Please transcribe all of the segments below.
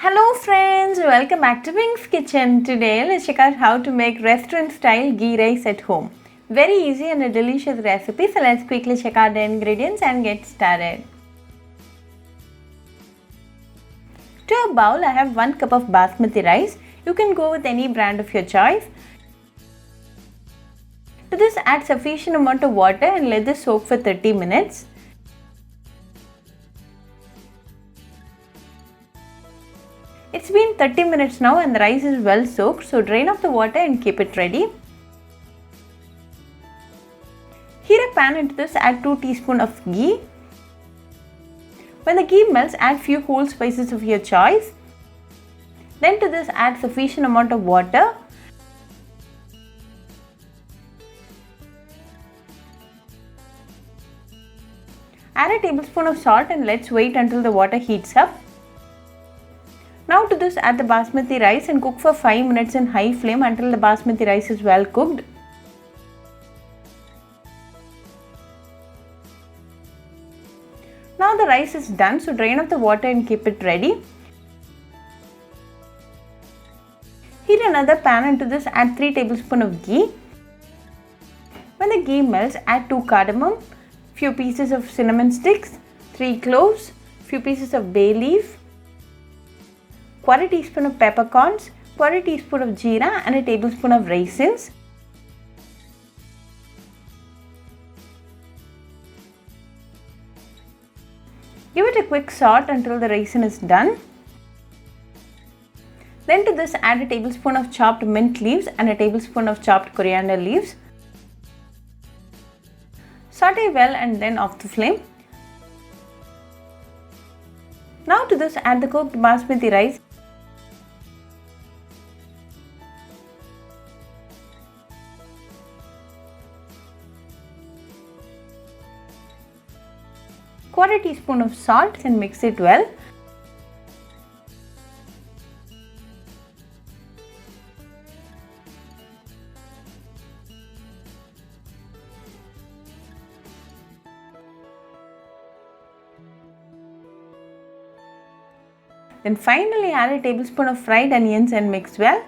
Hello friends, welcome back to Pink's Kitchen. Today let's check out how to make restaurant style ghee rice at home. Very easy and a delicious recipe, so let's quickly check out the ingredients and get started. To a bowl I have 1 cup of basmati rice. You can go with any brand of your choice. To this add sufficient amount of water and let this soak for 30 minutes. It's been 30 minutes now and the rice is well soaked, so drain off the water and keep it ready. Heat a pan. Into this add 2 teaspoons of ghee. When the ghee melts, add few whole spices of your choice. Then to this add sufficient amount of water. Add a tablespoon of salt and let's wait until the water heats up. Now to this add the basmati rice and cook for 5 minutes in high flame until the basmati rice is well cooked. Now the rice is done, so drain off the water and keep it ready. Heat another pan. Into this add 3 tablespoons of ghee. When the ghee melts, add 2 cardamom, few pieces of cinnamon sticks, 3 cloves, few pieces of bay leaf, 1/4 teaspoon of peppercorns, 1/4 teaspoon of jeera and a tablespoon of raisins. Give it a quick saute until the raisin is done. Then to this add a tablespoon of chopped mint leaves and a tablespoon of chopped coriander leaves. Saute well and then off the flame. Now to this add the cooked basmati rice. Quarter teaspoon of salt and mix it well. Then finally add a tablespoon of fried onions and mix well.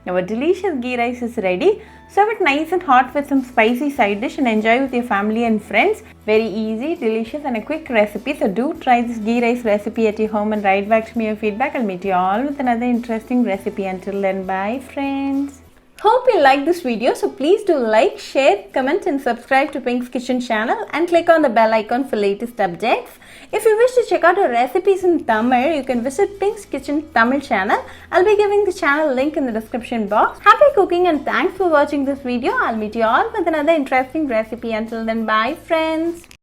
Now our delicious ghee rice is ready. Serve it nice and hot with some spicy side dish and enjoy with your family and friends. Very easy, delicious and a quick recipe. So do try this ghee rice recipe at your home and write back to me your feedback. I'll meet you all with another interesting recipe. Until then, bye friends. Hope you like this video, so please do like, share, comment and subscribe to Pink's Kitchen channel and click on the bell icon for latest updates. If you wish to check out our recipes in Tamil, you can visit Pink's Kitchen Tamil channel. I'll be giving the channel link in the description box. Happy cooking and thanks for watching this video. I'll meet you all with another interesting recipe. Until then, bye friends.